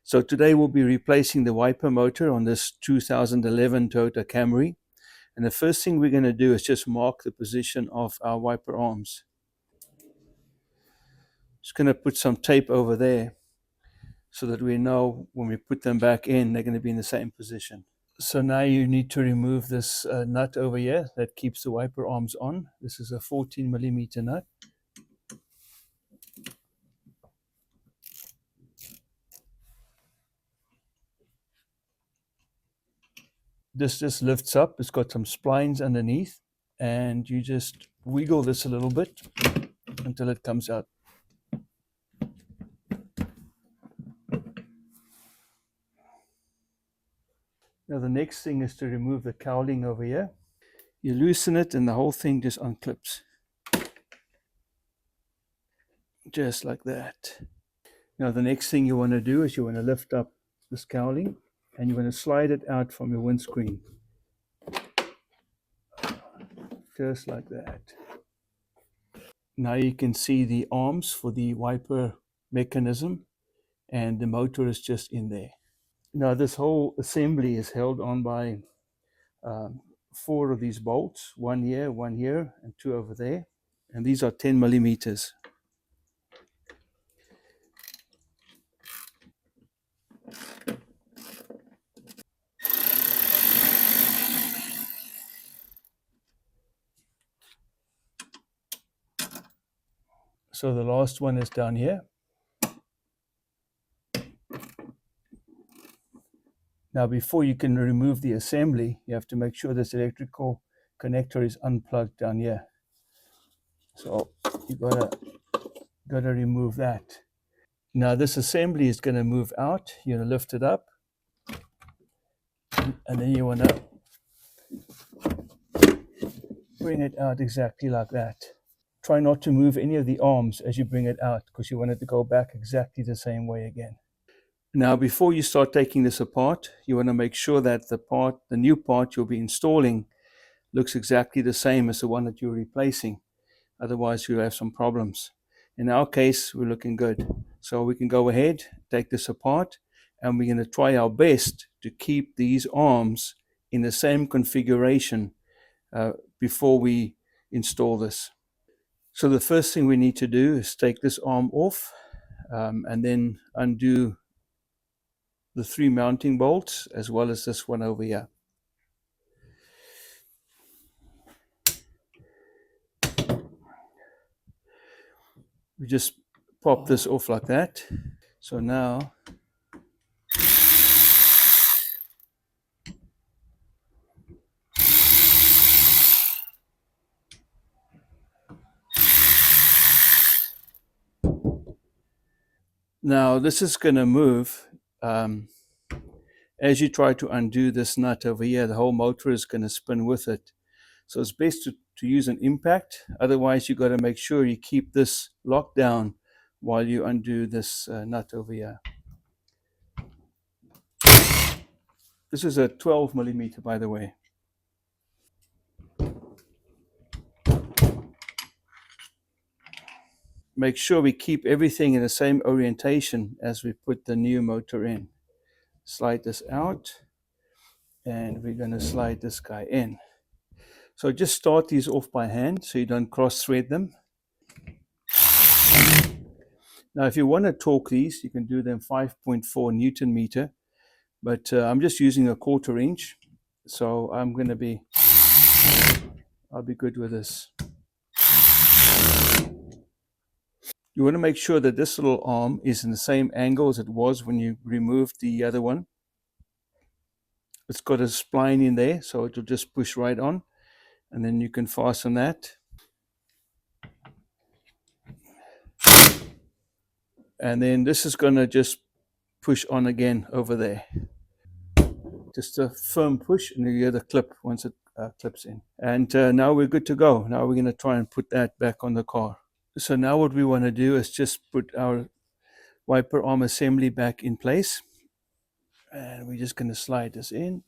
So today we'll be replacing the wiper motor on this 2011 Toyota Camry. And the first thing we're going to do is just mark the position of our wiper arms. Just going to put some tape over there so that we know when we put them back in, they're going to be in the same position. So now you need to remove this nut over here that keeps the wiper arms on. This is a 14mm nut. This just lifts up. It's got some splines underneath, and you just wiggle this a little bit until it comes out. Now the next thing is to remove the cowling over here. You loosen it and the whole thing just unclips. Just like that. Now the next thing you want to do is you want to lift up this cowling and you want to slide it out from your windscreen. Just like that. Now you can see the arms for the wiper mechanism, and the motor is just in there. Now this whole assembly is held on by 4 of these bolts, one here, and 2 over there, and these are 10mm. So the last one is down here. Now before you can remove the assembly, you have to make sure this electrical connector is unplugged down here. So you gotta remove that. Now this assembly is going to move out. You're going to lift it up, and then you want to bring it out exactly like that. Try not to move any of the arms as you bring it out, because you want it to go back exactly the same way again. Now before you start taking this apart, you want to make sure that the new part you'll be installing looks exactly the same as the one that you're replacing. Otherwise you'll have some problems. In our case, we're looking good. So we can go ahead, take this apart, and we're going to try our best to keep these arms in the same configuration before we install this. So the first thing we need to do is take this arm off and then undo the 3 mounting bolts as well as this one over here. We just pop this off like that. So now this is going to move as you try to undo this nut over here. The whole motor is going to spin with it. So it's best to use an impact. Otherwise, you've got to make sure you keep this locked down while you undo this nut over here. This is a 12mm, by the way. Make sure we keep everything in the same orientation as we put the new motor in. Slide this out, and we're going to slide this guy in. So just start these off by hand so you don't cross thread them. Now if you want to torque these, you can do them 5.4 Newton meter, but I'm just using a 1/4 inch, so I'll be good with this. You want to make sure that this little arm is in the same angle as it was when you removed the other one. It's got a spline in there, so it will just push right on, and then you can fasten that. And then this is going to just push on again over there. Just a firm push, and you hear the clip once it clips in. And now we're good to go. Now we're going to try and put that back on the car. So now what we want to do is just put our wiper arm assembly back in place. And we're just going to slide this in.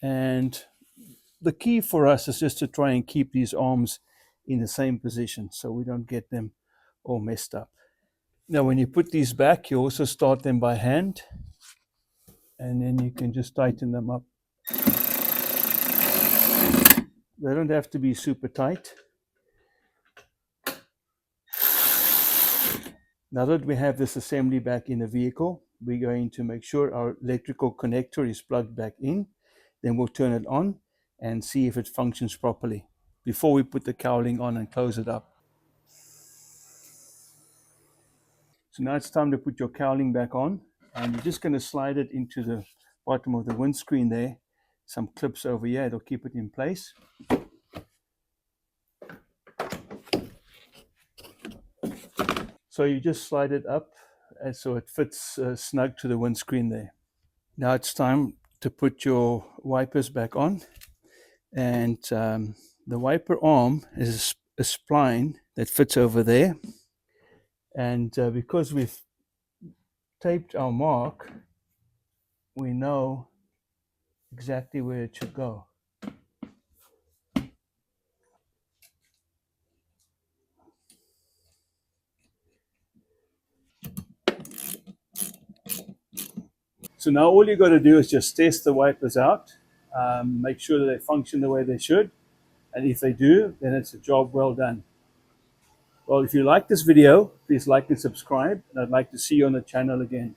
And the key for us is just to try and keep these arms in the same position so we don't get them all messed up. Now when you put these back, you also start them by hand, and then you can just tighten them up. They don't have to be super tight. Now that we have this assembly back in the vehicle, we're going to make sure our electrical connector is plugged back in. Then we'll turn it on and see if it functions properly before we put the cowling on and close it up. So now it's time to put your cowling back on, and you're just going to slide it into the bottom of the windscreen there. Some clips over here, it'll keep it in place. So you just slide it up so it fits snug to the windscreen there. Now it's time to put your wipers back on, and the wiper arm is a spline that fits over there, and because we've taped our mark, we know exactly where it should go. So now all you got to do is just test the wipers out, make sure that they function the way they should, and if they do, then it's a job well done. Well, if you like this video, please like and subscribe, and I'd like to see you on the channel again.